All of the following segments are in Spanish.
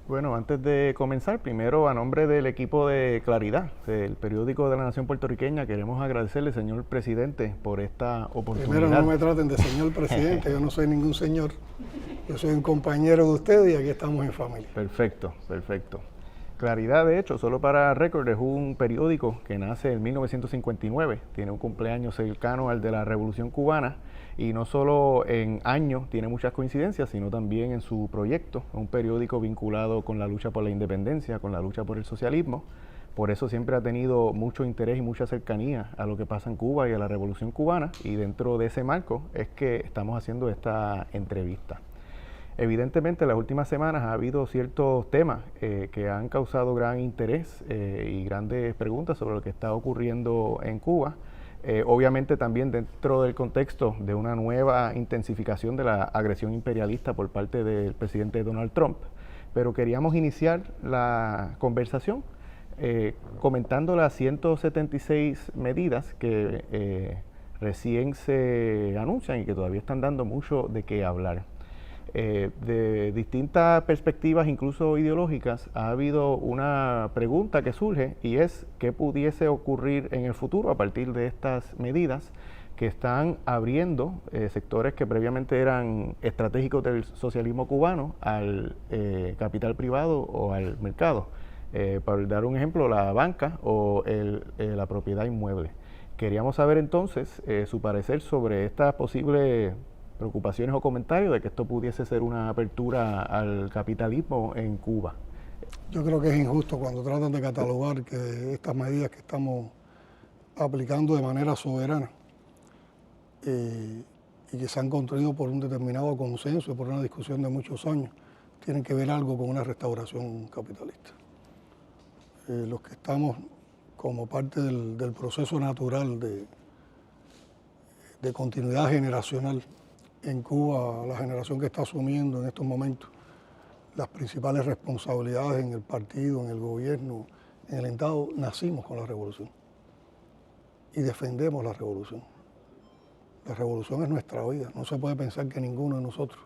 Bueno, antes de comenzar, primero a nombre del equipo de Claridad, del periódico de la Nación Puertorriqueña, queremos agradecerle, señor presidente, por esta oportunidad. Primero, no me traten de señor presidente, yo no soy ningún señor, yo soy un compañero de ustedes y aquí estamos en familia. Perfecto, perfecto. Claridad, de hecho, solo para récord, es un periódico que nace en 1959, tiene un cumpleaños cercano al de la Revolución Cubana y no solo en años tiene muchas coincidencias, sino también en su proyecto. Es un periódico vinculado con la lucha por la independencia, con la lucha por el socialismo. Por eso siempre ha tenido mucho interés y mucha cercanía a lo que pasa en Cuba y a la Revolución Cubana, y dentro de ese marco es que estamos haciendo esta entrevista. Evidentemente, en las últimas semanas ha habido ciertos temas que han causado gran interés y grandes preguntas sobre lo que está ocurriendo en Cuba. Obviamente también dentro del contexto de una nueva intensificación de la agresión imperialista por parte del presidente Donald Trump. Pero queríamos iniciar la conversación comentando las 176 medidas que recién se anuncian y que todavía están dando mucho de qué hablar. De distintas perspectivas, incluso ideológicas, ha habido una pregunta que surge y es qué pudiese ocurrir en el futuro a partir de estas medidas que están abriendo sectores que previamente eran estratégicos del socialismo cubano al capital privado o al mercado. Para dar un ejemplo, la banca o la propiedad inmueble. Queríamos saber entonces su parecer sobre estas posibles preocupaciones o comentarios de que esto pudiese ser una apertura al capitalismo en Cuba. Yo creo que es injusto cuando tratan de catalogar que estas medidas que estamos aplicando de manera soberana y que se han construido por un determinado consenso y por una discusión de muchos años, tienen que ver algo con una restauración capitalista. Los que estamos como parte del proceso natural de continuidad generacional en Cuba, la generación que está asumiendo en estos momentos las principales responsabilidades en el partido, en el gobierno, en el Estado, nacimos con la revolución y defendemos la revolución. La revolución es nuestra vida, no se puede pensar que ninguno de nosotros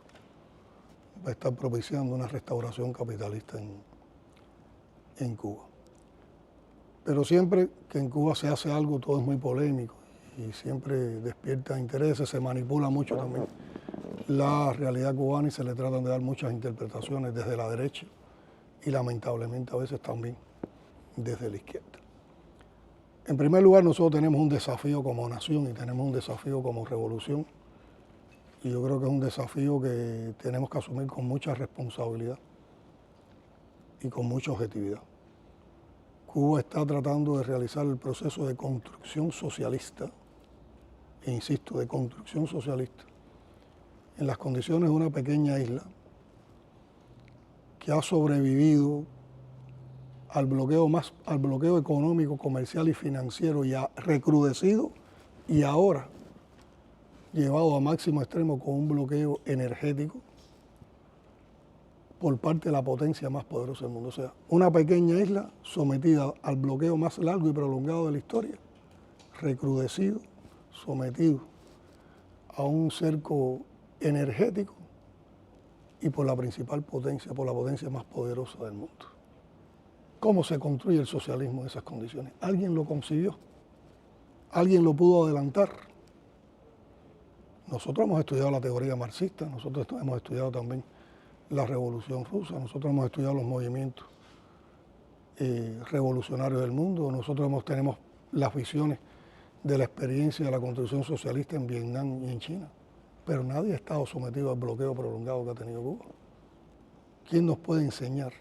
va a estar propiciando una restauración capitalista en Cuba. Pero siempre que en Cuba se hace algo, todo es muy polémico y siempre despierta intereses, se manipula mucho también la realidad cubana y se le tratan de dar muchas interpretaciones desde la derecha y lamentablemente a veces también desde la izquierda. En primer lugar, nosotros tenemos un desafío como nación y tenemos un desafío como revolución y yo creo que es un desafío que tenemos que asumir con mucha responsabilidad y con mucha objetividad. Cuba está tratando de realizar el proceso de construcción socialista, e insisto, de construcción socialista, en las condiciones de una pequeña isla que ha sobrevivido al bloqueo económico, comercial y financiero y ha recrudecido y ahora llevado a máximo extremo con un bloqueo energético por parte de la potencia más poderosa del mundo. O sea, una pequeña isla sometida al bloqueo más largo y prolongado de la historia, recrudecido, sometido a un cerco energético y por la principal potencia, por la potencia más poderosa del mundo. ¿Cómo se construye el socialismo en esas condiciones? ¿Alguien lo concibió? ¿Alguien lo pudo adelantar? Nosotros hemos estudiado la teoría marxista, nosotros hemos estudiado también la Revolución Rusa, nosotros hemos estudiado los movimientos revolucionarios del mundo, nosotros tenemos las visiones de la experiencia de la construcción socialista en Vietnam y en China, pero nadie ha estado sometido al bloqueo prolongado que ha tenido Cuba. ¿Quién nos puede enseñar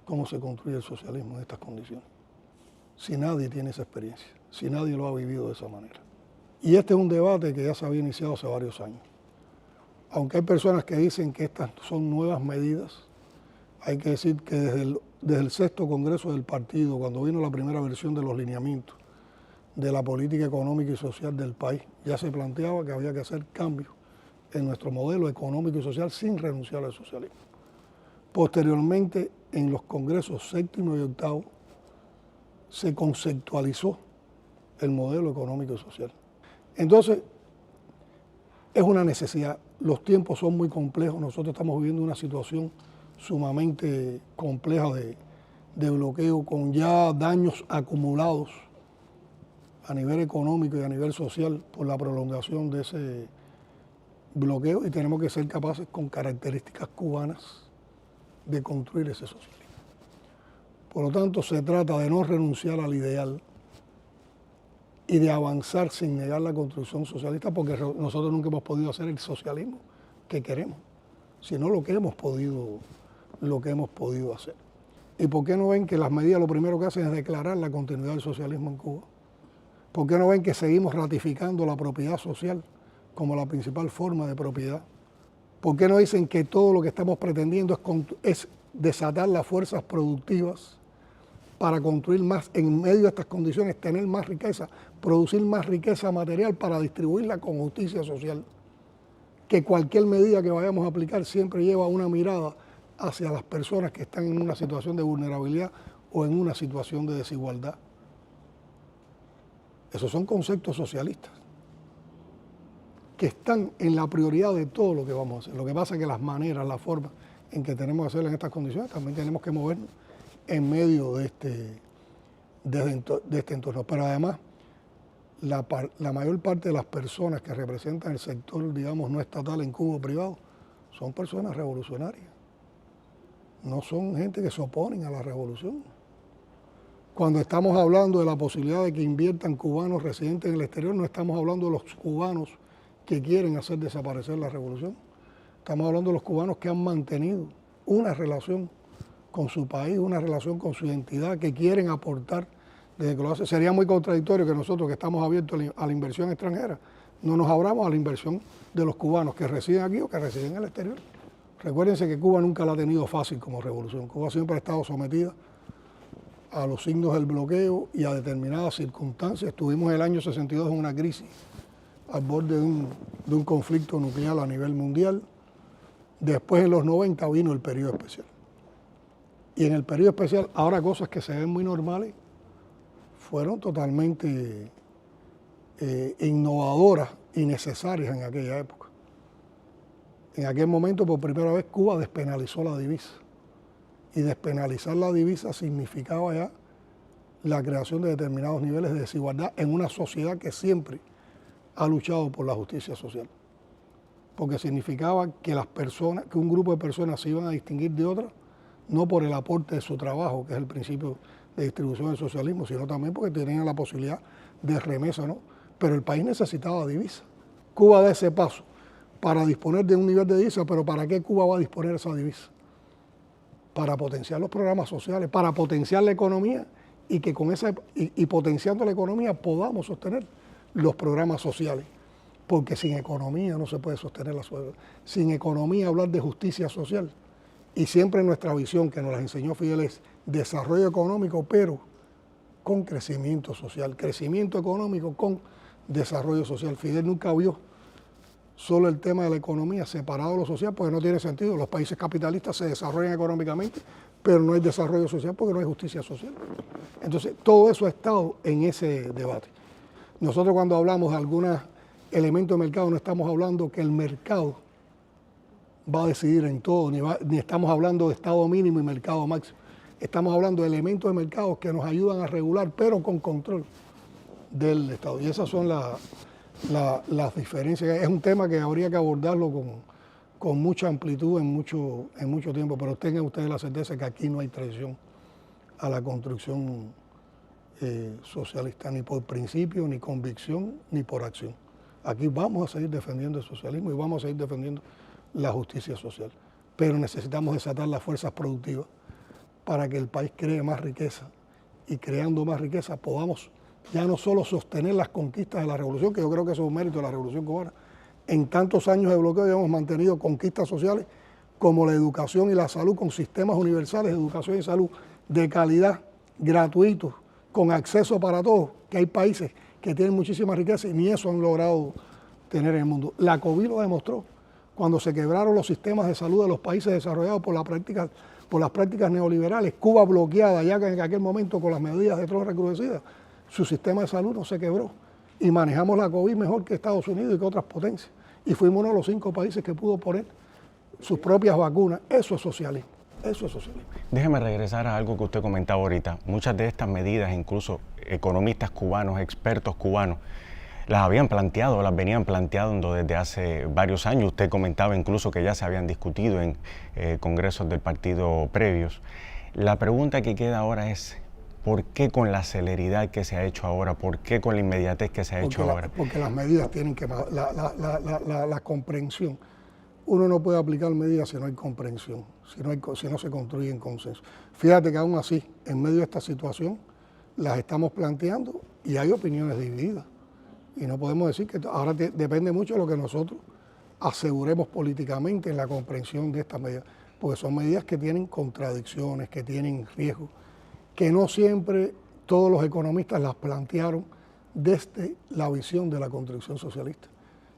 cómo se construye el socialismo en estas condiciones? Si nadie tiene esa experiencia, si nadie lo ha vivido de esa manera. Y este es un debate que ya se había iniciado hace varios años. Aunque hay personas que dicen que estas son nuevas medidas, hay que decir que desde el sexto Congreso del Partido, cuando vino la primera versión de los lineamientos de la política económica y social del país, ya se planteaba que había que hacer cambios en nuestro modelo económico y social sin renunciar al socialismo. Posteriormente, en los congresos séptimo y octavo, se conceptualizó el modelo económico y social. Entonces, es una necesidad. Los tiempos son muy complejos. Nosotros estamos viviendo una situación sumamente compleja de bloqueo, con ya daños acumulados a nivel económico y a nivel social por la prolongación de ese bloqueo, y tenemos que ser capaces, con características cubanas, de construir ese socialismo. Por lo tanto, se trata de no renunciar al ideal y de avanzar sin negar la construcción socialista, porque nosotros nunca hemos podido hacer el socialismo que queremos, sino lo que hemos podido hacer. ¿Y por qué no ven que las medidas lo primero que hacen es declarar la continuidad del socialismo en Cuba? ¿Por qué no ven que seguimos ratificando la propiedad social como la principal forma de propiedad? ¿Por qué no dicen que todo lo que estamos pretendiendo es desatar las fuerzas productivas para construir más, en medio de estas condiciones, tener más riqueza, producir más riqueza material para distribuirla con justicia social? Que cualquier medida que vayamos a aplicar siempre lleva una mirada hacia las personas que están en una situación de vulnerabilidad o en una situación de desigualdad. Esos son conceptos socialistas que están en la prioridad de todo lo que vamos a hacer. Lo que pasa es que las maneras, las formas en que tenemos que hacerlo en estas condiciones, también tenemos que movernos en medio de este entorno. Pero además, la mayor parte de las personas que representan el sector, digamos, no estatal en Cuba privado, son personas revolucionarias. No son gente que se oponen a la revolución. Cuando estamos hablando de la posibilidad de que inviertan cubanos residentes en el exterior, no estamos hablando de los cubanos que quieren hacer desaparecer la revolución. Estamos hablando de los cubanos que han mantenido una relación con su país, una relación con su identidad, que quieren aportar desde que lo hacen. Sería muy contradictorio que nosotros, que estamos abiertos a la inversión extranjera, no nos abramos a la inversión de los cubanos que residen aquí o que residen en el exterior. Recuérdense que Cuba nunca la ha tenido fácil como revolución. Cuba siempre ha estado sometida a los signos del bloqueo y a determinadas circunstancias. Estuvimos en el año 62 en una crisis al borde de un conflicto nuclear a nivel mundial. Después, en los 90, vino el periodo especial. Y en el periodo especial, ahora cosas que se ven muy normales, fueron totalmente innovadoras y necesarias en aquella época. En aquel momento, por primera vez, Cuba despenalizó la divisa. Y despenalizar la divisa significaba ya la creación de determinados niveles de desigualdad en una sociedad que siempre ha luchado por la justicia social. Porque significaba que un grupo de personas se iban a distinguir de otras, no por el aporte de su trabajo, que es el principio de distribución del socialismo, sino también porque tenían la posibilidad de remesa, ¿no? Pero el país necesitaba divisa. Cuba da ese paso para disponer de un nivel de divisa, pero ¿para qué Cuba va a disponer de esa divisa? Para potenciar los programas sociales, para potenciar la economía y que con potenciando la economía podamos sostener los programas sociales. Porque sin economía no se puede sostener la sociedad. Sin economía hablar de justicia social. Y siempre nuestra visión que nos la enseñó Fidel es desarrollo económico, pero con crecimiento social. Crecimiento económico con desarrollo social. Fidel nunca vio solo el tema de la economía separado de lo social, porque no tiene sentido. Los países capitalistas se desarrollan económicamente, pero no hay desarrollo social porque no hay justicia social. Entonces, todo eso ha estado en ese debate. Nosotros cuando hablamos de algunos elementos de mercado, no estamos hablando que el mercado va a decidir en todo, ni estamos hablando de estado mínimo y mercado máximo. Estamos hablando de elementos de mercado que nos ayudan a regular, pero con control del Estado. Y esas son las diferencias. Es un tema que habría que abordarlo con mucha amplitud en mucho tiempo, pero tengan ustedes la certeza que aquí no hay traición a la construcción socialista, ni por principio, ni convicción, ni por acción. Aquí vamos a seguir defendiendo el socialismo y vamos a seguir defendiendo la justicia social, pero necesitamos desatar las fuerzas productivas para que el país cree más riqueza, y creando más riqueza podamos ya no solo sostener las conquistas de la revolución, que yo creo que eso es un mérito de la revolución cubana. En tantos años de bloqueo ya hemos mantenido conquistas sociales como la educación y la salud, con sistemas universales de educación y salud de calidad, gratuitos, con acceso para todos, que hay países que tienen muchísima riqueza y ni eso han logrado tener en el mundo. La COVID lo demostró. Cuando se quebraron los sistemas de salud de los países desarrollados por las prácticas neoliberales, Cuba bloqueada ya que en aquel momento con las medidas de tropas recrudecidas, su sistema de salud no se quebró y manejamos la COVID mejor que Estados Unidos y que otras potencias. Y fuimos uno de los 5 países que pudo poner sus propias vacunas. Eso es socialismo. Eso es socialismo. Déjeme regresar a algo que usted comentaba ahorita. Muchas de estas medidas, incluso economistas cubanos, expertos cubanos, las habían planteado, las venían planteando desde hace varios años. Usted comentaba incluso que ya se habían discutido en congresos del partido previos. La pregunta que queda ahora es, ¿por qué con la celeridad que se ha hecho ahora? ¿Por qué con la inmediatez que se ha hecho ahora? Porque las medidas tienen que... La comprensión. Uno no puede aplicar medidas si no hay comprensión, si no se construye en consenso. Fíjate que aún así, en medio de esta situación, las estamos planteando y hay opiniones divididas. Y no podemos decir que ahora depende mucho de lo que nosotros aseguremos políticamente en la comprensión de estas medidas, porque son medidas que tienen contradicciones, que tienen riesgos, que no siempre todos los economistas las plantearon desde la visión de la construcción socialista.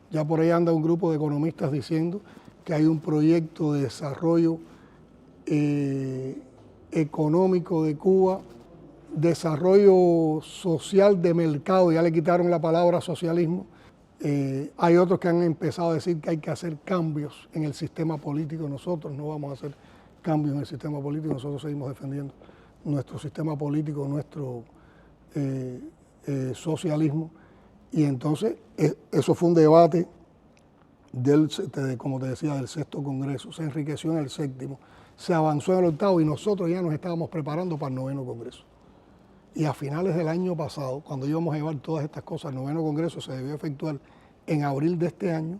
Ya por ahí anda un grupo de economistas diciendo que hay un proyecto de desarrollo económico de Cuba, desarrollo social de mercado, ya le quitaron la palabra socialismo. Hay otros que han empezado a decir que hay que hacer cambios en el sistema político. Nosotros no vamos a hacer cambios en el sistema político, nosotros seguimos defendiendo nuestro sistema político, nuestro socialismo. Y entonces eso fue un debate como te decía, del sexto congreso, se enriqueció en el séptimo, se avanzó en el octavo y nosotros ya nos estábamos preparando para el noveno congreso. Y a finales del año pasado, cuando íbamos a llevar todas estas cosas, el noveno congreso se debió efectuar en abril de este año,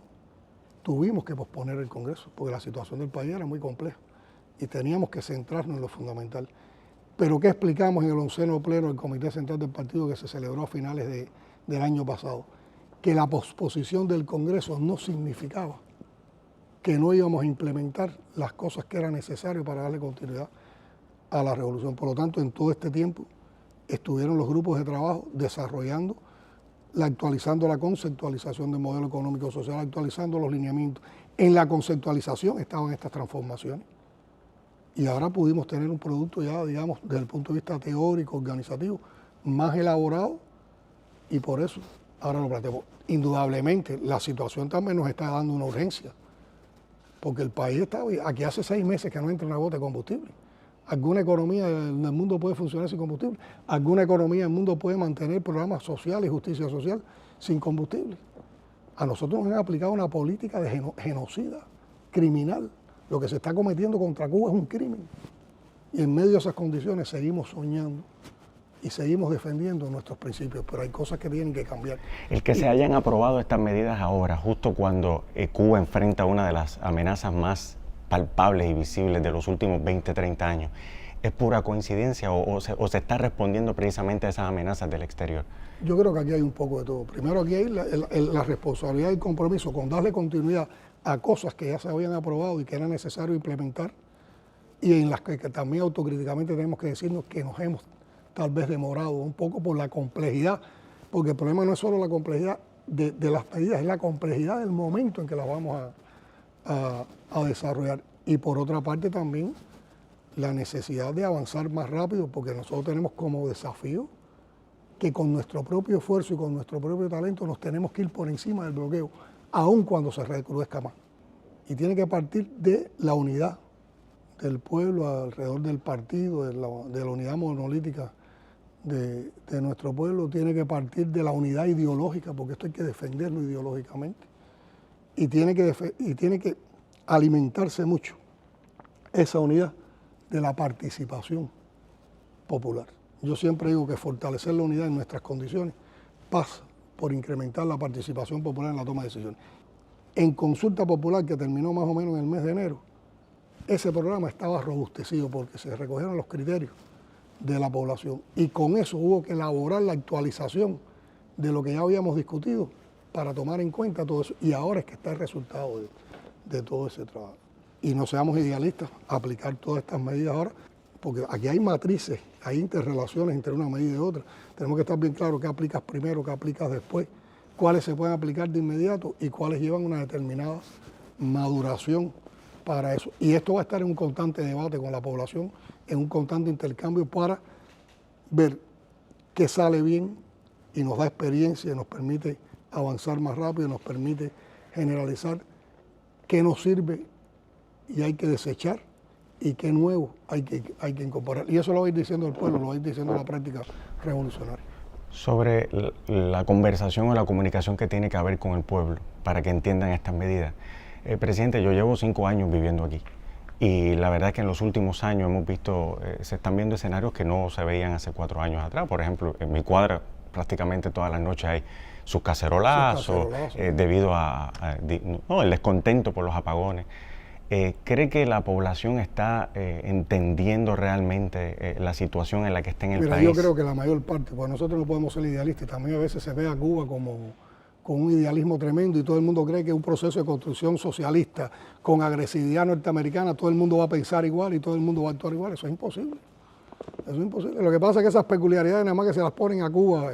tuvimos que posponer el congreso, porque la situación del país era muy compleja y teníamos que centrarnos en lo fundamental. Pero ¿qué explicamos en el 11º pleno del Comité Central del Partido que se celebró a finales del año pasado? Que la posposición del Congreso no significaba que no íbamos a implementar las cosas que eran necesarias para darle continuidad a la revolución. Por lo tanto, en todo este tiempo estuvieron los grupos de trabajo desarrollando, actualizando la conceptualización del modelo económico social, actualizando los lineamientos. En la conceptualización estaban estas transformaciones. Y ahora pudimos tener un producto ya, digamos, desde el punto de vista teórico, organizativo, más elaborado, y por eso ahora lo planteamos. Indudablemente, la situación también nos está dando una urgencia, porque el país está, aquí hace 6 meses que no entra una gota de combustible. ¿Alguna economía en el mundo puede funcionar sin combustible? ¿Alguna economía en el mundo puede mantener programas sociales y justicia social sin combustible? A nosotros nos han aplicado una política de genocida, criminal. Lo que se está cometiendo contra Cuba es un crimen. Y en medio de esas condiciones seguimos soñando y seguimos defendiendo nuestros principios, pero hay cosas que tienen que cambiar. El que se hayan aprobado estas medidas ahora, justo cuando Cuba enfrenta una de las amenazas más palpables y visibles de los últimos 20, 30 años, ¿es pura coincidencia o se está respondiendo precisamente a esas amenazas del exterior? Yo creo que aquí hay un poco de todo. Primero, aquí hay la responsabilidad y el compromiso con darle continuidad a cosas que ya se habían aprobado y que era necesario implementar, y en las que también autocríticamente tenemos que decirnos que nos hemos tal vez demorado un poco por la complejidad, porque el problema no es solo la complejidad de las medidas, es la complejidad del momento en que las vamos a desarrollar. Y por otra parte también la necesidad de avanzar más rápido, porque nosotros tenemos como desafío que con nuestro propio esfuerzo y con nuestro propio talento nos tenemos que ir por encima del bloqueo, aun cuando se recrudezca más. Y tiene que partir de la unidad del pueblo alrededor del partido, de la unidad monolítica de nuestro pueblo, tiene que partir de la unidad ideológica, porque esto hay que defenderlo ideológicamente, y tiene que alimentarse mucho esa unidad de la participación popular. Yo siempre digo que fortalecer la unidad en nuestras condiciones pasa por incrementar la participación popular en la toma de decisiones. En consulta popular, que terminó más o menos en el mes de enero, ese programa estaba robustecido porque se recogieron los criterios de la población, y con eso hubo que elaborar la actualización de lo que ya habíamos discutido para tomar en cuenta todo eso, y ahora es que está el resultado de todo ese trabajo. Y no seamos idealistas, aplicar todas estas medidas ahora, porque aquí hay matrices, hay interrelaciones entre una medida y otra. Tenemos que estar bien claros qué aplicas primero, qué aplicas después, cuáles se pueden aplicar de inmediato y cuáles llevan una determinada maduración para eso. Y esto va a estar en un constante debate con la población, en un constante intercambio para ver qué sale bien y nos da experiencia, nos permite avanzar más rápido, nos permite generalizar qué nos sirve y hay que desechar, y qué nuevo hay que incorporar. Y eso lo va a ir diciendo el pueblo, lo va a ir diciendo la práctica revolucionaria. Sobre la conversación o la comunicación que tiene que haber con el pueblo para que entiendan estas medidas. Presidente, yo llevo 5 años viviendo aquí y la verdad es que en los últimos años hemos visto, se están viendo escenarios que no se veían hace 4 años atrás. Por ejemplo, en mi cuadra prácticamente todas las noches hay sus cacerolazos, debido el descontento por los apagones. ¿Cree que la población está entendiendo realmente la situación en la que está en el país? Yo creo que la mayor parte, pues nosotros no podemos ser idealistas, también a veces se ve a Cuba como con un idealismo tremendo y todo el mundo cree que es un proceso de construcción socialista con agresividad norteamericana, todo el mundo va a pensar igual y todo el mundo va a actuar igual. Eso es imposible. Eso es imposible. Lo que pasa es que esas peculiaridades nada más que se las ponen a Cuba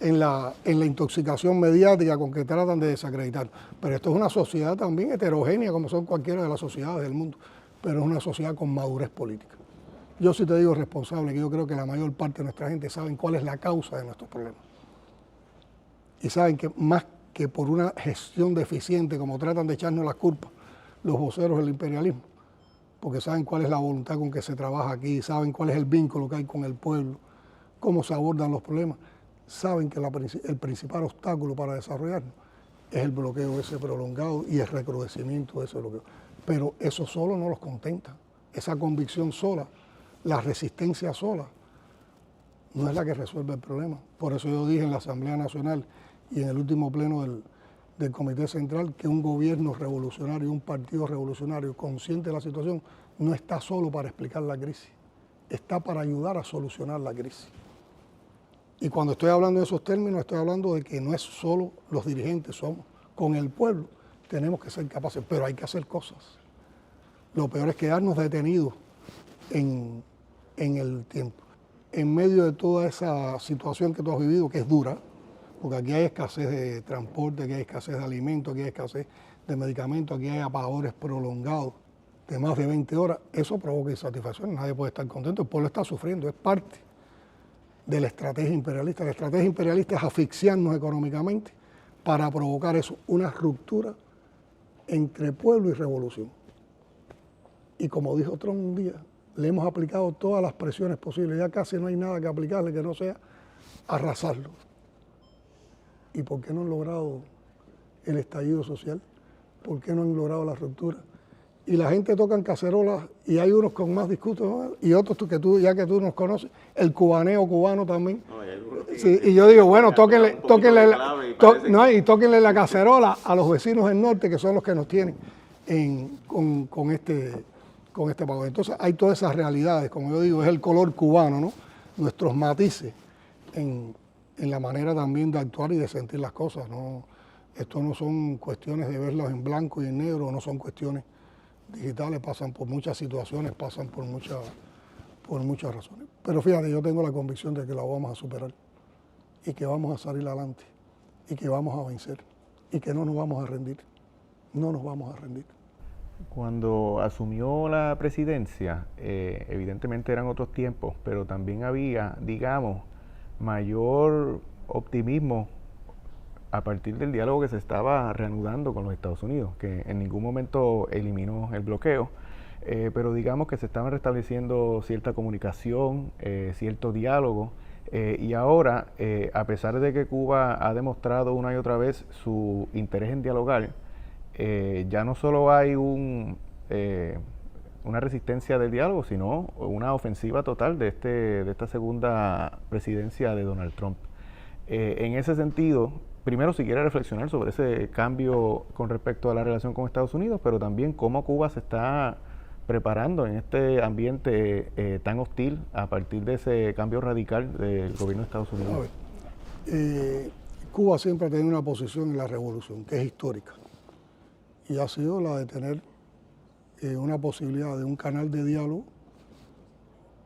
en la intoxicación mediática con que tratan de desacreditar. Pero esto es una sociedad también heterogénea como son cualquiera de las sociedades del mundo, pero es una sociedad con madurez política. Yo sí te digo responsable, que yo creo que la mayor parte de nuestra gente saben cuál es la causa de nuestros problemas. Y saben que más que por una gestión deficiente, como tratan de echarnos las culpas los voceros del imperialismo, porque saben cuál es la voluntad con que se trabaja aquí, saben cuál es el vínculo que hay con el pueblo, cómo se abordan los problemas, saben que el principal obstáculo para desarrollarnos es el bloqueo ese prolongado y el recrudecimiento de ese bloqueo. Pero eso solo no los contenta, esa convicción sola, la resistencia sola, no es la que resuelve el problema. Por eso yo dije en la Asamblea Nacional y en el último pleno del Comité Central que un gobierno revolucionario, un partido revolucionario consciente de la situación, no está solo para explicar la crisis, está para ayudar a solucionar la crisis. Y cuando estoy hablando de esos términos, estoy hablando de que no es solo los dirigentes, somos con el pueblo, tenemos que ser capaces, pero hay que hacer cosas. Lo peor es quedarnos detenidos en el tiempo. En medio de toda esa situación que tú has vivido, que es dura, porque aquí hay escasez de transporte, aquí hay escasez de alimentos, aquí hay escasez de medicamentos, aquí hay apagadores prolongados de más de 20 horas, eso provoca insatisfacción, nadie puede estar contento, el pueblo está sufriendo, es parte de la estrategia imperialista. La estrategia imperialista es asfixiarnos económicamente para provocar eso, una ruptura entre pueblo y revolución. Y como dijo Trump un día, le hemos aplicado todas las presiones posibles, ya casi no hay nada que aplicarle que no sea arrasarlo. ¿Y por qué no han logrado el estallido social? ¿Por qué no han logrado la ruptura? Y la gente toca en cacerolas y hay unos con más discursos, ¿no? Y otros que tú nos conoces, el cubaneo cubano también. Sí, y yo digo, bueno, tóquenle la cacerola a los vecinos del norte, que son los que nos tienen con este pago. Entonces hay todas esas realidades, como yo digo, es el color cubano, ¿no? Nuestros matices en la manera también de actuar y de sentir las cosas, ¿no? Esto no son cuestiones de verlos en blanco y en negro, no son cuestiones digitales, pasan por muchas situaciones, pasan por muchas razones. Pero fíjate, yo tengo la convicción de que la vamos a superar y que vamos a salir adelante y que vamos a vencer y que no nos vamos a rendir, no nos vamos a rendir. Cuando asumió la presidencia, evidentemente eran otros tiempos, pero también había, digamos, mayor optimismo a partir del diálogo que se estaba reanudando con los Estados Unidos, que en ningún momento eliminó el bloqueo, pero digamos que se estaban restableciendo cierta comunicación, cierto diálogo, y ahora, a pesar de que Cuba ha demostrado una y otra vez su interés en dialogar, ya no solo hay una resistencia del diálogo, sino una ofensiva total de esta segunda presidencia de Donald Trump. En ese sentido, primero, si quiere reflexionar sobre ese cambio con respecto a la relación con Estados Unidos, pero también cómo Cuba se está preparando en este ambiente tan hostil a partir de ese cambio radical del gobierno de Estados Unidos. Cuba siempre ha tenido una posición en la revolución, que es histórica, y ha sido la de tener una posibilidad de un canal de diálogo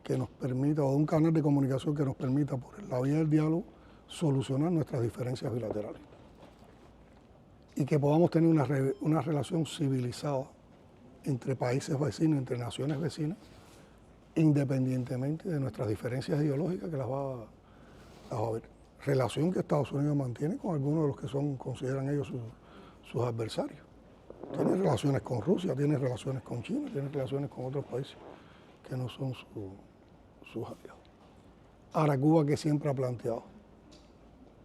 que nos permita, o de un canal de comunicación que nos permita, por la vía del diálogo, solucionar nuestras diferencias bilaterales y que podamos tener una relación civilizada entre países vecinos, entre naciones vecinas, independientemente de nuestras diferencias ideológicas, que las va a haber. Relación que Estados Unidos mantiene con algunos de los que consideran ellos sus adversarios. Tiene relaciones con Rusia, tiene relaciones con China, tiene relaciones con otros países que no son sus aliados. Ahora, Cuba, que siempre ha planteado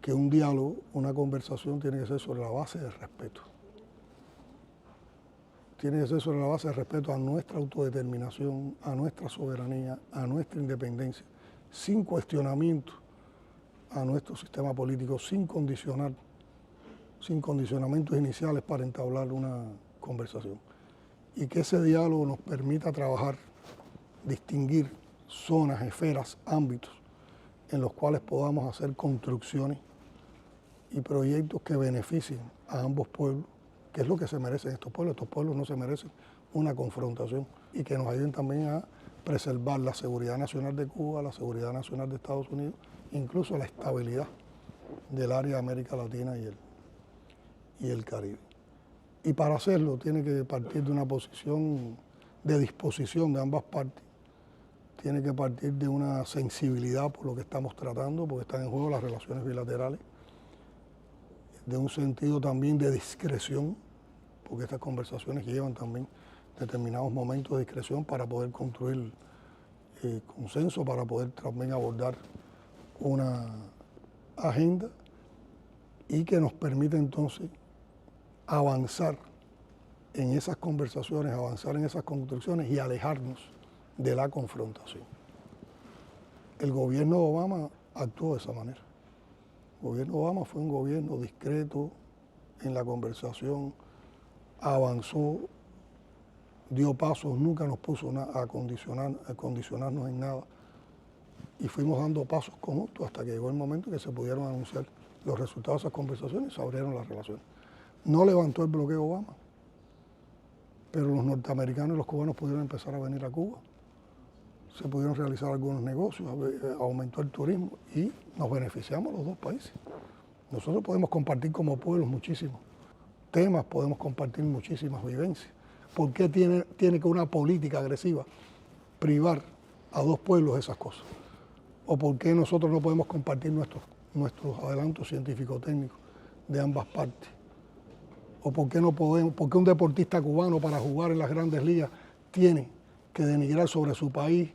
que un diálogo, una conversación tiene que ser sobre la base del respeto. Tiene que ser sobre la base del respeto a nuestra autodeterminación, a nuestra soberanía, a nuestra independencia, sin cuestionamiento a nuestro sistema político, sin condicionamientos iniciales para entablar una conversación. Y que ese diálogo nos permita trabajar, distinguir zonas, esferas, ámbitos en los cuales podamos hacer construcciones y proyectos que beneficien a ambos pueblos, que es lo que se merecen estos pueblos. Estos pueblos no se merecen una confrontación, y que nos ayuden también a preservar la seguridad nacional de Cuba, la seguridad nacional de Estados Unidos, incluso la estabilidad del área de América Latina y el Caribe. Y para hacerlo tiene que partir de una posición de disposición de ambas partes, tiene que partir de una sensibilidad por lo que estamos tratando, porque están en juego las relaciones bilaterales, de un sentido también de discreción, porque estas conversaciones llevan también determinados momentos de discreción para poder construir consenso, para poder también abordar una agenda y que nos permite entonces avanzar en esas conversaciones, avanzar en esas construcciones y alejarnos de la confrontación. El gobierno de Obama actuó de esa manera. El gobierno de Obama fue un gobierno discreto en la conversación, avanzó, dio pasos, nunca nos puso a condicionarnos en nada, y fuimos dando pasos conjuntos hasta que llegó el momento en que se pudieron anunciar los resultados de esas conversaciones y se abrieron las relaciones. No levantó el bloqueo Obama, pero los norteamericanos y los cubanos pudieron empezar a venir a Cuba, se pudieron realizar algunos negocios, aumentó el turismo y nos beneficiamos los dos países. Nosotros podemos compartir como pueblos muchísimos temas, podemos compartir muchísimas vivencias. ¿Por qué tiene que una política agresiva privar a dos pueblos de esas cosas? ¿O por qué nosotros no podemos compartir nuestros adelantos científico-técnicos de ambas partes? ¿O por qué no podemos, por qué un deportista cubano para jugar en las grandes ligas tiene que denigrar sobre su país,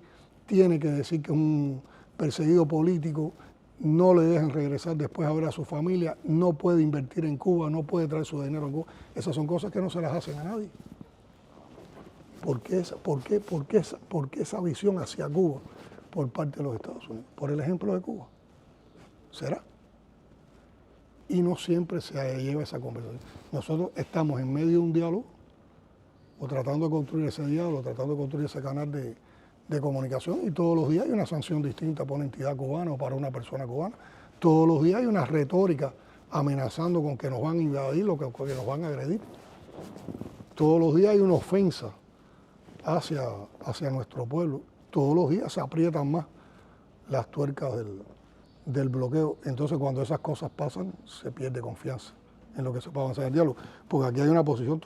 tiene que decir que es un perseguido político, no le dejan regresar después a ver a su familia, no puede invertir en Cuba, no puede traer su dinero en Cuba? Esas son cosas que no se las hacen a nadie. ¿Por qué esa visión hacia Cuba por parte de los Estados Unidos? Por el ejemplo de Cuba. ¿Será? Y no siempre se lleva esa conversación. Nosotros estamos en medio de un diálogo, o tratando de construir ese diálogo, tratando de construir ese canal de comunicación, y todos los días hay una sanción distinta para una entidad cubana o para una persona cubana. Todos los días hay una retórica amenazando con que nos van a invadir o que nos van a agredir. Todos los días hay una ofensa hacia nuestro pueblo. Todos los días se aprietan más las tuercas del bloqueo. Entonces, cuando esas cosas pasan, se pierde confianza en lo que se puede avanzar en el diálogo, porque aquí hay una posición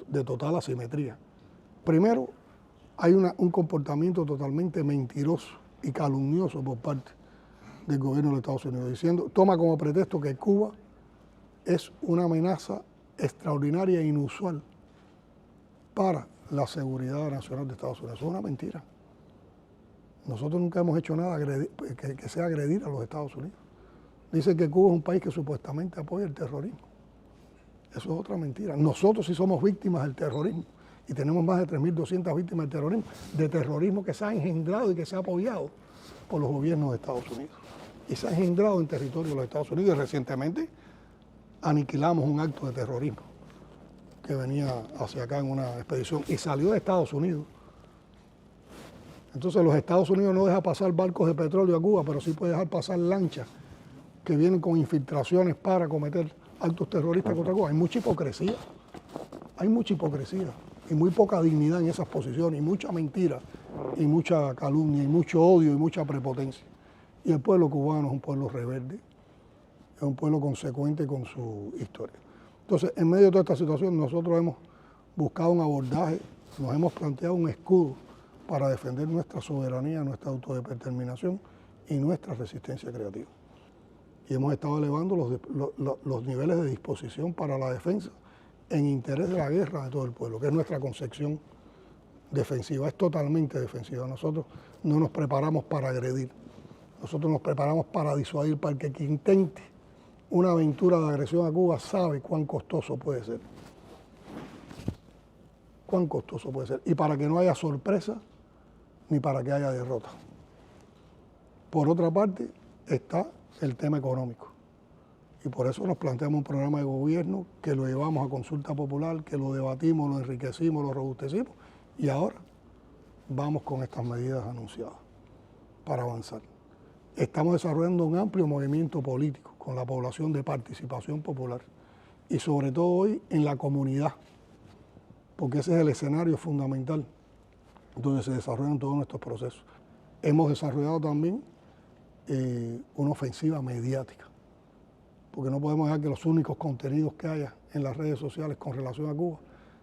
de total asimetría. Primero, hay un comportamiento totalmente mentiroso y calumnioso por parte del gobierno de los Estados Unidos, toma como pretexto que Cuba es una amenaza extraordinaria e inusual para la seguridad nacional de Estados Unidos. Eso es una mentira. Nosotros nunca hemos hecho nada que sea agredir a los Estados Unidos. Dicen que Cuba es un país que supuestamente apoya el terrorismo. Eso es otra mentira. Nosotros sí somos víctimas del terrorismo y tenemos más de 3.200 víctimas de terrorismo que se ha engendrado y que se ha apoyado por los gobiernos de Estados Unidos. Y se ha engendrado en territorio de los Estados Unidos, y recientemente aniquilamos un acto de terrorismo que venía hacia acá en una expedición y salió de Estados Unidos. Entonces los Estados Unidos no dejan pasar barcos de petróleo a Cuba, pero sí puede dejar pasar lanchas que vienen con infiltraciones para cometer actos terroristas contra Cuba. Hay mucha hipocresía y muy poca dignidad en esas posiciones, y mucha mentira, y mucha calumnia, y mucho odio, y mucha prepotencia. Y el pueblo cubano es un pueblo rebelde, es un pueblo consecuente con su historia. Entonces, en medio de toda esta situación, nosotros hemos buscado un abordaje, nos hemos planteado un escudo para defender nuestra soberanía, nuestra autodeterminación y nuestra resistencia creativa. Y hemos estado elevando los niveles de disposición para la defensa en interés de la guerra de todo el pueblo, que es nuestra concepción defensiva, es totalmente defensiva. Nosotros no nos preparamos para agredir, nosotros nos preparamos para disuadir, para que quien intente una aventura de agresión a Cuba sabe cuán costoso puede ser. Cuán costoso puede ser. Y para que no haya sorpresa, ni para que haya derrota. Por otra parte, está el tema económico. Y por eso nos planteamos un programa de gobierno que lo llevamos a consulta popular, que lo debatimos, lo enriquecimos, lo robustecimos. Y ahora vamos con estas medidas anunciadas para avanzar. Estamos desarrollando un amplio movimiento político con la población de participación popular y sobre todo hoy en la comunidad, porque ese es el escenario fundamental donde se desarrollan todos nuestros procesos. Hemos desarrollado también una ofensiva mediática, porque no podemos dejar que los únicos contenidos que haya en las redes sociales con relación a Cuba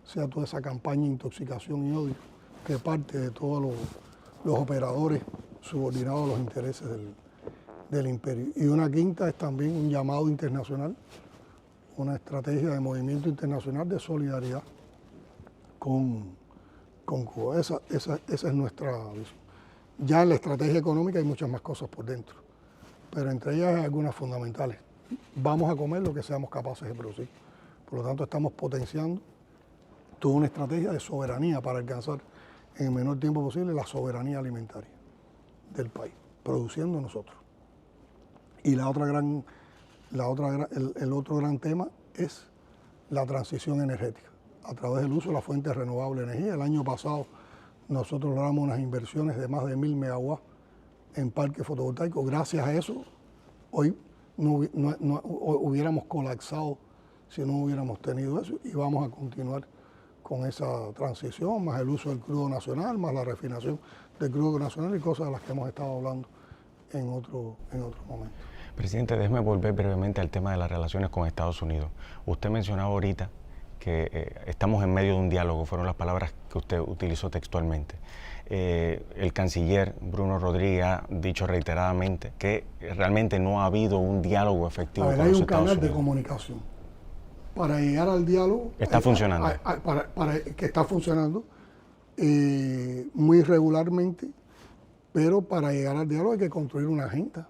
sea toda esa campaña de intoxicación y odio que parte de todos los operadores subordinados a los intereses del imperio. Y una quinta es también un llamado internacional, una estrategia de movimiento internacional de solidaridad con Cuba. Esa es nuestra visión. Ya en la estrategia económica hay muchas más cosas por dentro, pero entre ellas hay algunas fundamentales. Vamos a comer lo que seamos capaces de producir. Por lo tanto, estamos potenciando toda una estrategia de soberanía para alcanzar en el menor tiempo posible la soberanía alimentaria del país, produciendo nosotros. Y el otro gran tema es la transición energética a través del uso de las fuentes renovables de energía. El año pasado nosotros logramos unas inversiones de más de 1000 megawatts en parques fotovoltaicos. Gracias a eso, hoy no hubiéramos colapsado si no hubiéramos tenido eso, y vamos a continuar con esa transición, más el uso del crudo nacional, más la refinación del crudo nacional y cosas de las que hemos estado hablando en otro momento. Presidente, déjeme volver brevemente al tema de las relaciones con Estados Unidos. Usted mencionaba ahorita que estamos en medio de un diálogo, fueron las palabras que usted utilizó textualmente. El canciller Bruno Rodríguez ha dicho reiteradamente que realmente no ha habido un diálogo efectivo con los Estados Unidos. Hay un canal de comunicación para llegar al diálogo. Está funcionando. Que está funcionando muy regularmente, pero para llegar al diálogo hay que construir una agenda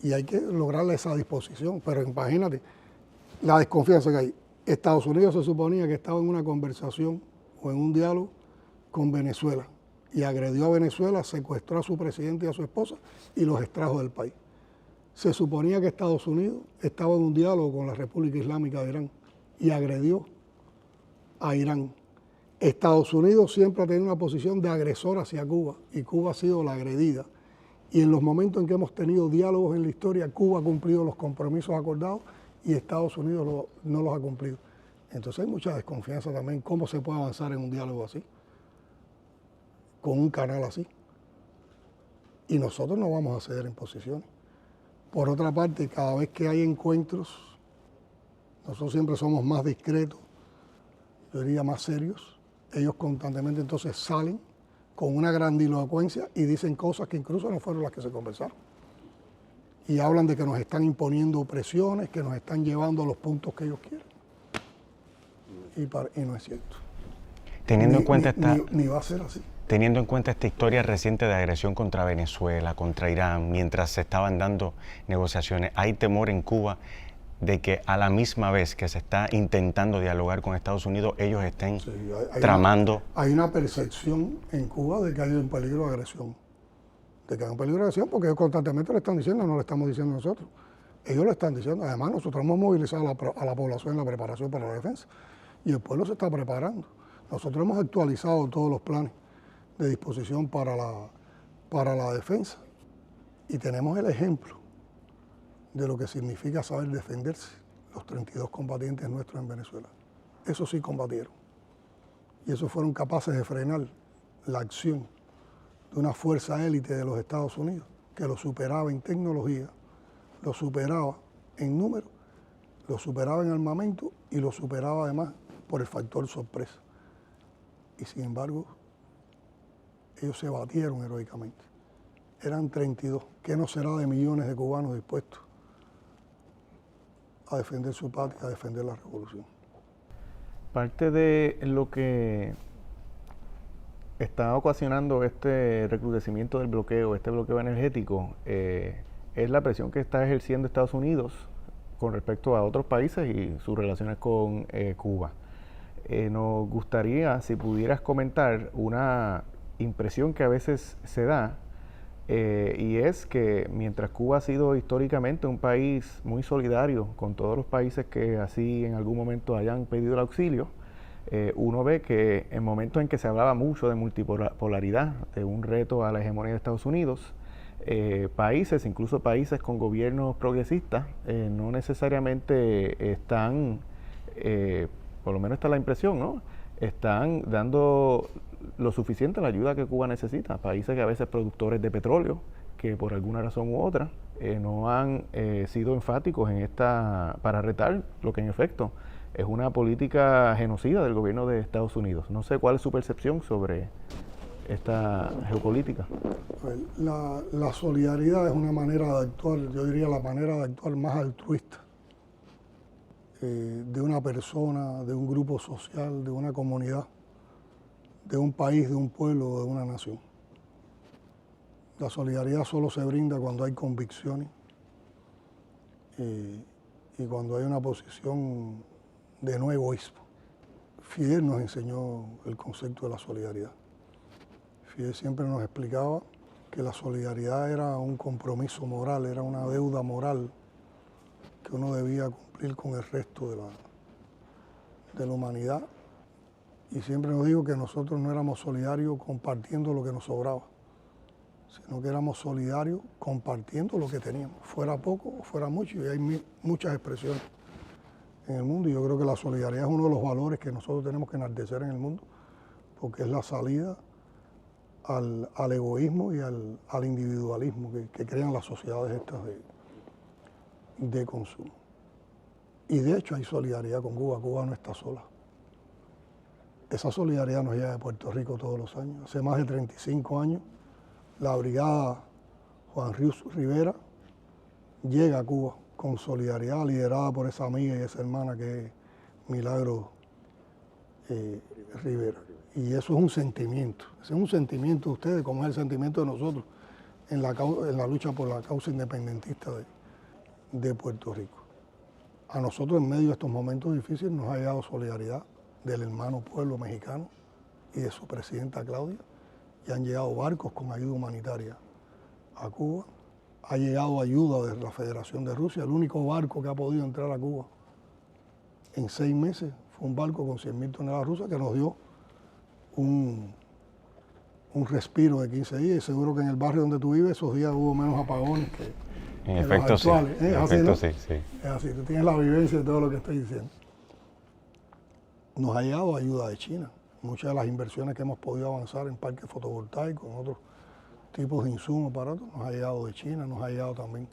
y hay que lograr esa disposición. Pero imagínate la desconfianza que hay. Estados Unidos se suponía que estaba en una conversación o en un diálogo con Venezuela y agredió a Venezuela, secuestró a su presidente y a su esposa y los extrajo del país. Se suponía que Estados Unidos estaba en un diálogo con la República Islámica de Irán y agredió a Irán. Estados Unidos siempre ha tenido una posición de agresor hacia Cuba y Cuba ha sido la agredida. Y en los momentos en que hemos tenido diálogos en la historia, Cuba ha cumplido los compromisos acordados y Estados Unidos no los ha cumplido. Entonces hay mucha desconfianza también. ¿Cómo se puede avanzar en un diálogo así? Con un canal así. Y nosotros no vamos a ceder en posiciones. Por otra parte, cada vez que hay encuentros, nosotros siempre somos más discretos, yo diría más serios. Ellos constantemente entonces salen con una grandilocuencia y dicen cosas que incluso no fueron las que se conversaron. Y hablan de que nos están imponiendo presiones, que nos están llevando a los puntos que ellos quieren. Y no es cierto. Teniendo en cuenta ni va a ser así. Teniendo en cuenta esta historia reciente de agresión contra Venezuela, contra Irán, mientras se estaban dando negociaciones, ¿hay temor en Cuba de que a la misma vez que se está intentando dialogar con Estados Unidos, ellos estén tramando? Hay una percepción en Cuba de que hay un peligro de agresión. De que hay un peligro de agresión porque ellos constantemente lo están diciendo, no lo estamos diciendo nosotros. Ellos lo están diciendo. Además, nosotros hemos movilizado a la población en la preparación para la defensa. Y el pueblo se está preparando. Nosotros hemos actualizado todos los planes de disposición para la defensa. Y tenemos el ejemplo de lo que significa saber defenderse los 32 combatientes nuestros en Venezuela. Esos sí combatieron. Y esos fueron capaces de frenar la acción de una fuerza élite de los Estados Unidos que lo superaba en tecnología, lo superaba en número, lo superaba en armamento y lo superaba además por el factor sorpresa. Y sin embargo, ellos se batieron heroicamente. Eran 32. ¿Qué no será de millones de cubanos dispuestos a defender su patria, a defender la revolución? Parte de lo que está ocasionando este recrudecimiento del bloqueo, este bloqueo energético, es la presión que está ejerciendo Estados Unidos con respecto a otros países y sus relaciones con Cuba. Nos gustaría, si pudieras comentar, una impresión que a veces se da, y es que mientras Cuba ha sido históricamente un país muy solidario con todos los países que así en algún momento hayan pedido el auxilio, uno ve que en momentos en que se hablaba mucho de multipolaridad, de un reto a la hegemonía de Estados Unidos, países, incluso países con gobiernos progresistas, no necesariamente están, por lo menos está la impresión, ¿no? Están dando lo suficiente la ayuda que Cuba necesita. Países que a veces productores de petróleo, que por alguna razón u otra no han sido enfáticos en para retar lo que en efecto es una política genocida del gobierno de Estados Unidos. No sé cuál es su percepción sobre esta geopolítica. La solidaridad es una manera de actuar, yo diría la manera de actuar más altruista de una persona, de un grupo social, de una comunidad, de un país, de un pueblo, de una nación. La solidaridad solo se brinda cuando hay convicciones y cuando hay una posición de no egoísmo. Fidel nos enseñó el concepto de la solidaridad. Fidel siempre nos explicaba que la solidaridad era un compromiso moral, era una deuda moral que uno debía cumplir con el resto de la humanidad. Y siempre nos dijo que nosotros no éramos solidarios compartiendo lo que nos sobraba, sino que éramos solidarios compartiendo lo que teníamos, fuera poco o fuera mucho, y hay muchas expresiones en el mundo, y yo creo que la solidaridad es uno de los valores que nosotros tenemos que enaltecer en el mundo, porque es la salida al egoísmo y al individualismo que crean las sociedades estas de consumo. Y de hecho hay solidaridad con Cuba. Cuba no está sola. Esa solidaridad nos llega de Puerto Rico todos los años. Hace más de 35 años, la brigada Juan Rius Rivera llega a Cuba con solidaridad, liderada por esa amiga y esa hermana que es Milagro Rivera. Y eso es un sentimiento. Ese es un sentimiento de ustedes, como es el sentimiento de nosotros en la lucha por la causa independentista de Puerto Rico. A nosotros, en medio de estos momentos difíciles, nos ha llegado solidaridad del hermano pueblo mexicano y de su presidenta Claudia, y han llegado barcos con ayuda humanitaria a Cuba. Ha llegado ayuda de la Federación de Rusia. El único barco que ha podido entrar a Cuba en 6 meses fue un barco con 100.000 toneladas rusas que nos dio un respiro de 15 días, y seguro que en el barrio donde tú vives esos días hubo menos apagones que en efecto, sí. En efecto, sí. Es así, tú tienes la vivencia de todo lo que estoy diciendo. Nos ha llegado ayuda de China. Muchas de las inversiones que hemos podido avanzar en parques fotovoltaicos, en otros tipos de insumos, aparatos, nos ha llegado de China, nos ha llegado también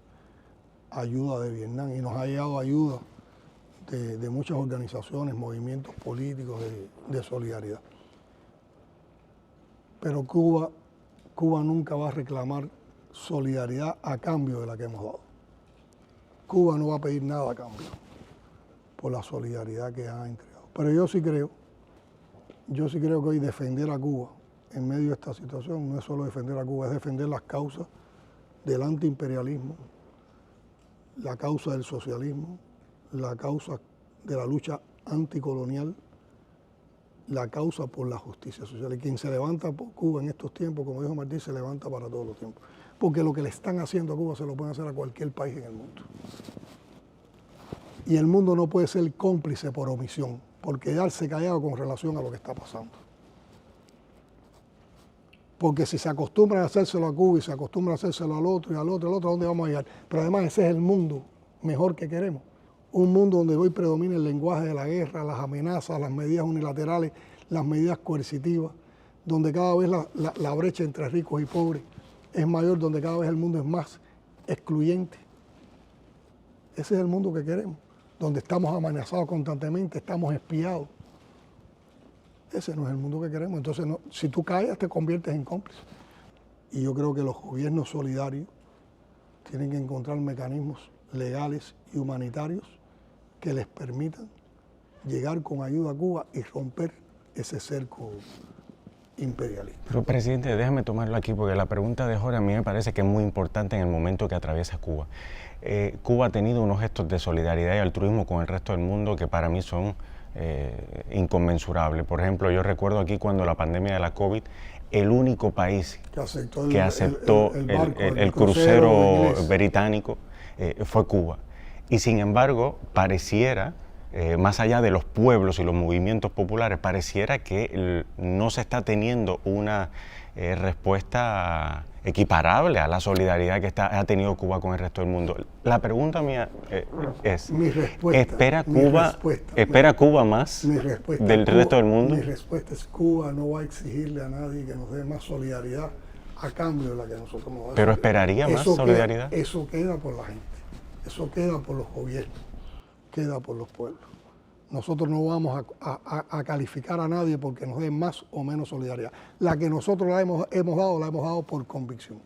ayuda de Vietnam, y nos ha llegado ayuda de muchas organizaciones, movimientos políticos de solidaridad. Pero Cuba nunca va a reclamar solidaridad a cambio de la que hemos dado. Cuba no va a pedir nada a cambio por la solidaridad que ha entregado. Pero yo sí creo que hoy defender a Cuba en medio de esta situación no es solo defender a Cuba, es defender las causas del antiimperialismo, la causa del socialismo, la causa de la lucha anticolonial, la causa por la justicia social. Y quien se levanta por Cuba en estos tiempos, como dijo Martí, se levanta para todos los tiempos. Porque lo que le están haciendo a Cuba se lo pueden hacer a cualquier país en el mundo. Y el mundo no puede ser cómplice por omisión, por quedarse callado con relación a lo que está pasando. Porque si se acostumbran a hacérselo a Cuba y se acostumbran a hacérselo al otro y al otro, ¿a dónde vamos a llegar? Pero además ese es el mundo mejor que queremos. Un mundo donde hoy predomina el lenguaje de la guerra, las amenazas, las medidas unilaterales, las medidas coercitivas, donde cada vez la brecha entre ricos y pobres es mayor, donde cada vez el mundo es más excluyente. Ese es el mundo que queremos, donde estamos amenazados constantemente, estamos espiados. Ese no es el mundo que queremos. Entonces, si tú callas, te conviertes en cómplice. Y yo creo que los gobiernos solidarios tienen que encontrar mecanismos legales y humanitarios que les permitan llegar con ayuda a Cuba y romper ese cerco imperialista. Pero, presidente, déjame tomarlo aquí porque la pregunta de Jorge a mí me parece que es muy importante en el momento que atraviesa Cuba. Cuba ha tenido unos gestos de solidaridad y altruismo con el resto del mundo que para mí son inconmensurables. Por ejemplo, yo recuerdo aquí cuando la pandemia de la COVID, el único país que aceptó el crucero británico fue Cuba. Y sin embargo, pareciera, más allá de los pueblos y los movimientos populares, pareciera que no se está teniendo una respuesta equiparable a la solidaridad que ha tenido Cuba con el resto del mundo. La pregunta mía es, ¿espera Cuba más del resto del mundo? Mi respuesta es: Cuba no va a exigirle a nadie que nos dé más solidaridad a cambio de la que nosotros nos damos. ¿Pero esperaría más solidaridad? Eso queda por la gente, eso queda por los gobiernos, queda por los pueblos. Nosotros no vamos a calificar a nadie porque nos dé más o menos solidaridad. La que nosotros la hemos dado por convicción.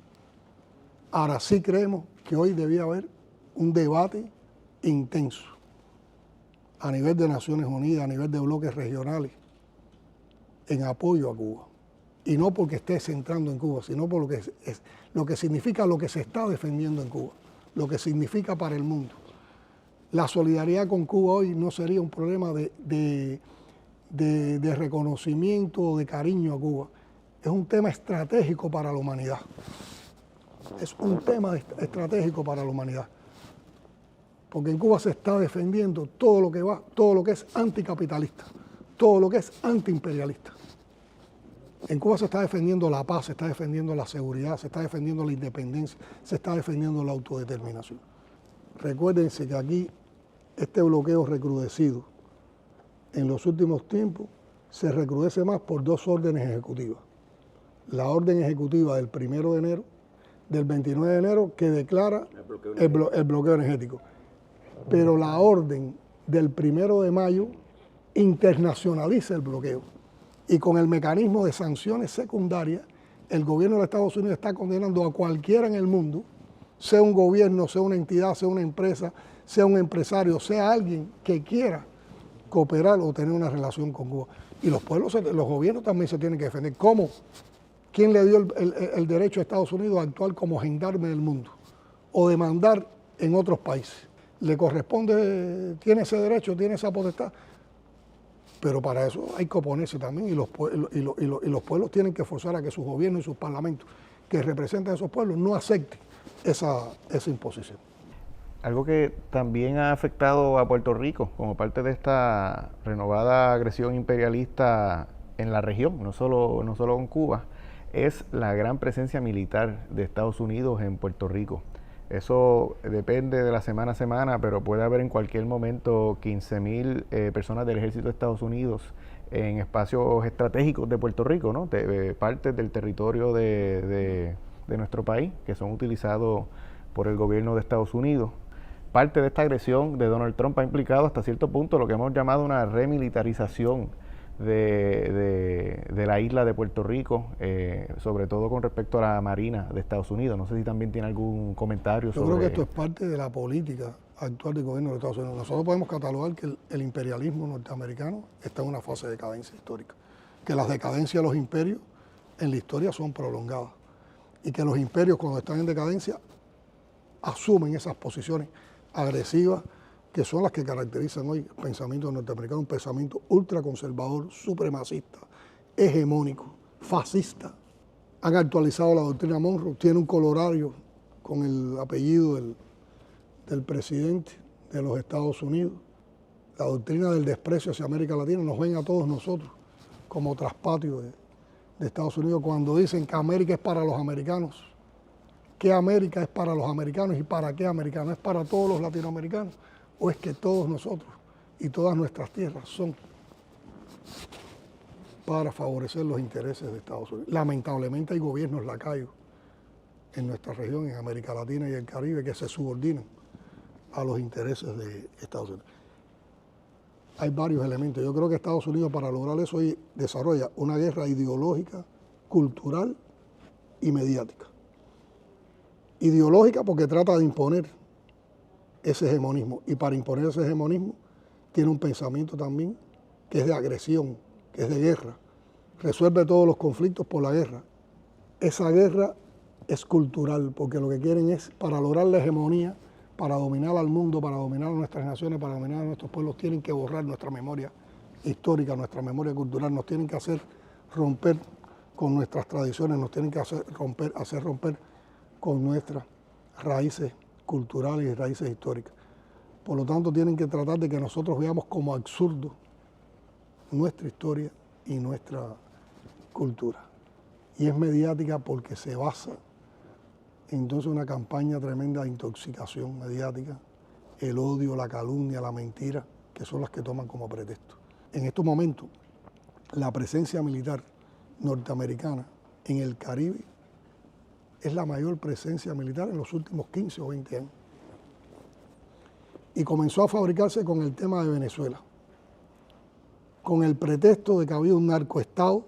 Ahora sí creemos que hoy debía haber un debate intenso a nivel de Naciones Unidas, a nivel de bloques regionales, en apoyo a Cuba. Y no porque esté centrando en Cuba, sino por lo que significa lo que se está defendiendo en Cuba, lo que significa para el mundo. La solidaridad con Cuba hoy no sería un problema de reconocimiento o de cariño a Cuba. Es un tema estratégico para la humanidad. Es un tema estratégico para la humanidad. Porque en Cuba se está defendiendo todo lo que es anticapitalista, todo lo que es antiimperialista. En Cuba se está defendiendo la paz, se está defendiendo la seguridad, se está defendiendo la independencia, se está defendiendo la autodeterminación. Recuérdense que aquí este bloqueo recrudecido en los últimos tiempos se recrudece más por dos órdenes ejecutivas. La orden ejecutiva del 1 de enero, del 29 de enero, que declara el bloqueo energético. Pero la orden del 1 de mayo internacionaliza el bloqueo. Y con el mecanismo de sanciones secundarias, el gobierno de Estados Unidos está condenando a cualquiera en el mundo, sea un gobierno, sea una entidad, sea una empresa, sea un empresario, sea alguien que quiera cooperar o tener una relación con Cuba. Y los pueblos, los gobiernos también se tienen que defender. ¿Cómo? ¿Quién le dio el derecho a Estados Unidos a actuar como gendarme del mundo o demandar en otros países? ¿Le corresponde, tiene ese derecho, tiene esa potestad? Pero para eso hay que oponerse también, y los pueblos tienen que forzar a que sus gobiernos y sus parlamentos que representan a esos pueblos no acepten esa imposición. Algo que también ha afectado a Puerto Rico como parte de esta renovada agresión imperialista en la región, no solo en Cuba, es la gran presencia militar de Estados Unidos en Puerto Rico. Eso depende de la semana a semana, pero puede haber en cualquier momento 15,000 personas del ejército de Estados Unidos en espacios estratégicos de Puerto Rico, ¿no? Partes del territorio de nuestro país que son utilizados por el gobierno de Estados Unidos. Parte de esta agresión de Donald Trump ha implicado hasta cierto punto lo que hemos llamado una remilitarización de la isla de Puerto Rico, sobre todo con respecto a la Marina de Estados Unidos. No sé si también tiene algún comentario sobre... Yo creo que esto es parte de la política actual del gobierno de Estados Unidos. Nosotros podemos catalogar que el imperialismo norteamericano está en una fase de decadencia histórica, que las decadencias de los imperios en la historia son prolongadas y que los imperios cuando están en decadencia asumen esas posiciones agresivas que son las que caracterizan hoy el pensamiento norteamericano, un pensamiento ultraconservador, supremacista, hegemónico, fascista. Han actualizado la doctrina Monroe, tiene un colorario con el apellido del presidente de los Estados Unidos. La doctrina del desprecio hacia América Latina nos ven a todos nosotros como traspatio de Estados Unidos cuando dicen que América es para los americanos. ¿Qué América es para los americanos y para qué americanos? ¿Es para todos los latinoamericanos? ¿O es que todos nosotros y todas nuestras tierras son para favorecer los intereses de Estados Unidos? Lamentablemente hay gobiernos lacayos en nuestra región, en América Latina y el Caribe, que se subordinan a los intereses de Estados Unidos. Hay varios elementos. Yo creo que Estados Unidos, para lograr eso, hoy desarrolla una guerra ideológica, cultural y mediática. Ideológica porque trata de imponer ese hegemonismo, y para imponer ese hegemonismo tiene un pensamiento también que es de agresión, que es de guerra. Resuelve todos los conflictos por la guerra. Esa guerra es cultural, porque lo que quieren es, para lograr la hegemonía, para dominar al mundo, para dominar a nuestras naciones, para dominar a nuestros pueblos, tienen que borrar nuestra memoria histórica, nuestra memoria cultural, nos tienen que hacer romper con nuestras tradiciones, nos tienen que hacer romper con nuestras raíces culturales y raíces históricas. Por lo tanto, tienen que tratar de que nosotros veamos como absurdo nuestra historia y nuestra cultura. Y es mediática porque se basa entonces en una campaña tremenda de intoxicación mediática, el odio, la calumnia, la mentira, que son las que toman como pretexto. En estos momentos, la presencia militar norteamericana en el Caribe es la mayor presencia militar en los últimos 15 o 20 años. Y comenzó a fabricarse con el tema de Venezuela, con el pretexto de que había un narcoestado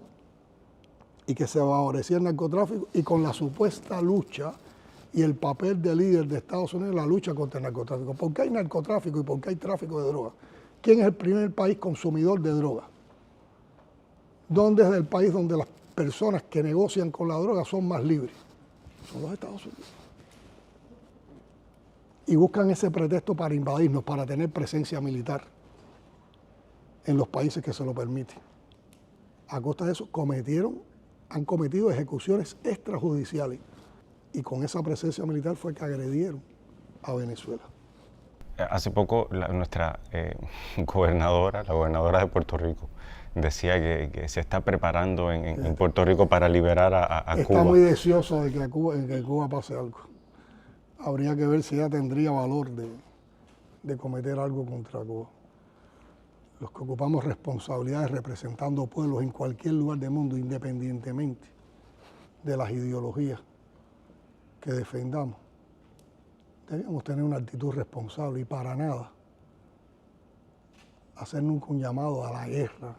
y que se favorecía el narcotráfico, y con la supuesta lucha y el papel de líder de Estados Unidos en la lucha contra el narcotráfico. ¿Por qué hay narcotráfico y por qué hay tráfico de drogas? ¿Quién es el primer país consumidor de drogas? ¿Dónde es el país donde las personas que negocian con la droga son más libres? Son los Estados Unidos. Y buscan ese pretexto para invadirnos, para tener presencia militar en los países que se lo permiten. A costa de eso han cometido ejecuciones extrajudiciales, y con esa presencia militar fue que agredieron a Venezuela. Hace poco nuestra gobernadora, la gobernadora de Puerto Rico, decía que se está preparando en Puerto Rico para liberar a Cuba. Está muy deseosa de que en Cuba pase algo. Habría que ver si ella tendría valor de cometer algo contra Cuba. Los que ocupamos responsabilidades representando pueblos en cualquier lugar del mundo, independientemente de las ideologías que defendamos, debemos tener una actitud responsable y para nada hacer nunca un llamado a la guerra,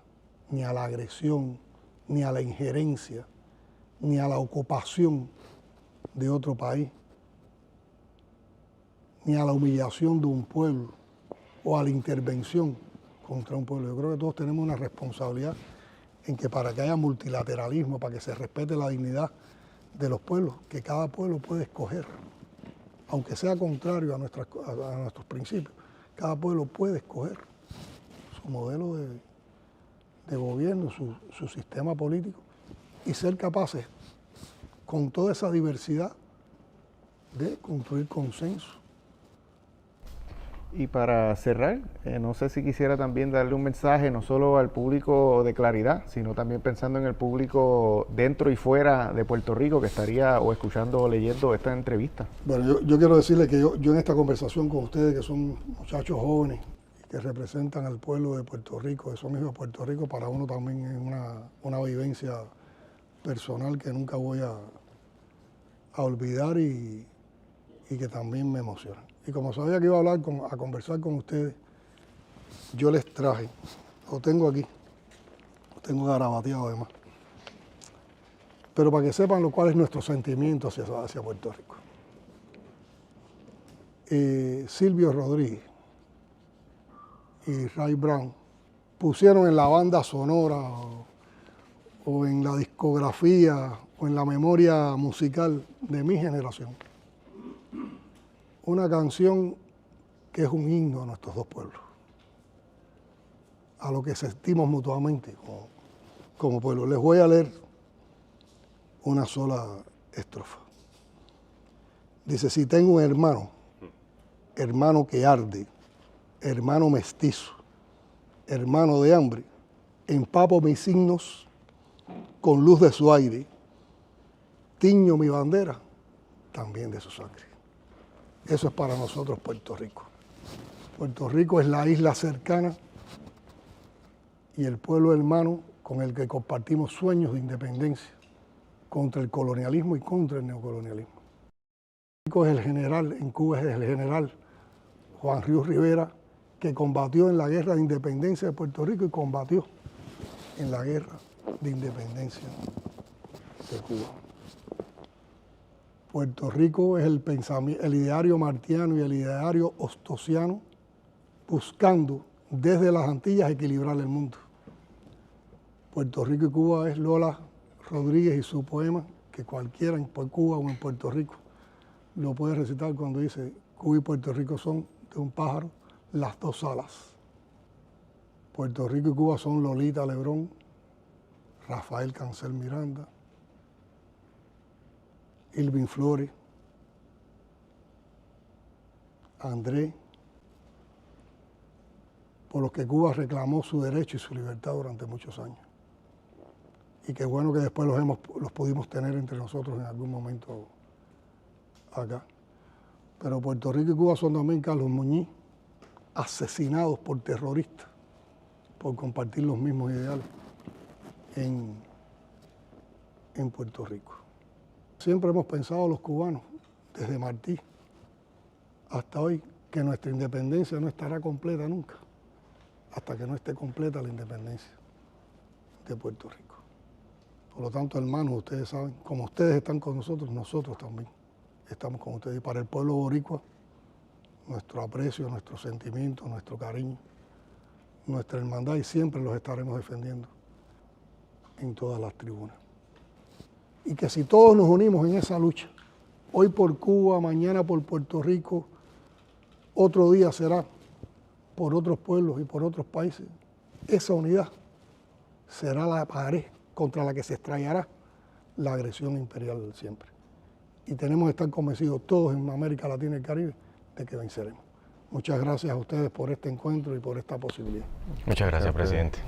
ni a la agresión, ni a la injerencia, ni a la ocupación de otro país, ni a la humillación de un pueblo o a la intervención contra un pueblo. Yo creo que todos tenemos una responsabilidad en que para que haya multilateralismo, para que se respete la dignidad de los pueblos, que cada pueblo puede escoger, aunque sea contrario a nuestros principios, cada pueblo puede escoger su modelo de gobierno, su sistema político, y ser capaces, con toda esa diversidad, de construir consenso. Y para cerrar, no sé si quisiera también darle un mensaje no solo al público de Claridad, sino también pensando en el público dentro y fuera de Puerto Rico que estaría o escuchando o leyendo esta entrevista. Bueno, yo quiero decirle que yo en esta conversación con ustedes, que son muchachos jóvenes que representan al pueblo de Puerto Rico, que son hijos de Puerto Rico, para uno también es una vivencia personal que nunca voy a olvidar y que también me emociona. Y como sabía que iba a conversar con ustedes, yo les traje, lo tengo aquí, lo tengo garabateado además, pero para que sepan lo cual es nuestro sentimiento hacia Puerto Rico. Silvio Rodríguez y Ray Brown pusieron en la banda sonora o en la discografía o en la memoria musical de mi generación una canción que es un himno a nuestros dos pueblos, a lo que sentimos mutuamente como pueblo. Les voy a leer una sola estrofa. Dice: si tengo un hermano, hermano que arde, hermano mestizo, hermano de hambre, empapo mis signos con luz de su aire, tiño mi bandera también de su sangre. Eso es para nosotros Puerto Rico. Puerto Rico es la isla cercana y el pueblo hermano con el que compartimos sueños de independencia contra el colonialismo y contra el neocolonialismo. Puerto Rico es el general, en Cuba es el general Juan Ríos Rivera, que combatió en la guerra de independencia de Puerto Rico y combatió en la guerra de independencia de Cuba. Puerto Rico es el ideario martiano y el ideario ostosiano buscando desde las Antillas equilibrar el mundo. Puerto Rico y Cuba es Lola Rodríguez y su poema, que cualquiera en Cuba o en Puerto Rico lo puede recitar cuando dice: Cuba y Puerto Rico son de un pájaro las dos alas. Puerto Rico y Cuba son Lolita Lebrón, Rafael Cancel Miranda, Irving Flores, Andrés, por los que Cuba reclamó su derecho y su libertad durante muchos años. Y qué bueno que después los pudimos tener entre nosotros en algún momento acá. Pero Puerto Rico y Cuba son también Carlos Muñiz, asesinados por terroristas, por compartir los mismos ideales en Puerto Rico. Siempre hemos pensado los cubanos, desde Martí hasta hoy, que nuestra independencia no estará completa nunca, hasta que no esté completa la independencia de Puerto Rico. Por lo tanto, hermanos, ustedes saben, como ustedes están con nosotros, nosotros también estamos con ustedes. Y para el pueblo boricua, nuestro aprecio, nuestro sentimiento, nuestro cariño, nuestra hermandad, y siempre los estaremos defendiendo en todas las tribunas. Y que si todos nos unimos en esa lucha, hoy por Cuba, mañana por Puerto Rico, otro día será por otros pueblos y por otros países, esa unidad será la pared contra la que se estrellará la agresión imperial siempre. Y tenemos que estar convencidos todos en América Latina y el Caribe de que venceremos. Muchas gracias a ustedes por este encuentro y por esta posibilidad. Muchas gracias, presidente.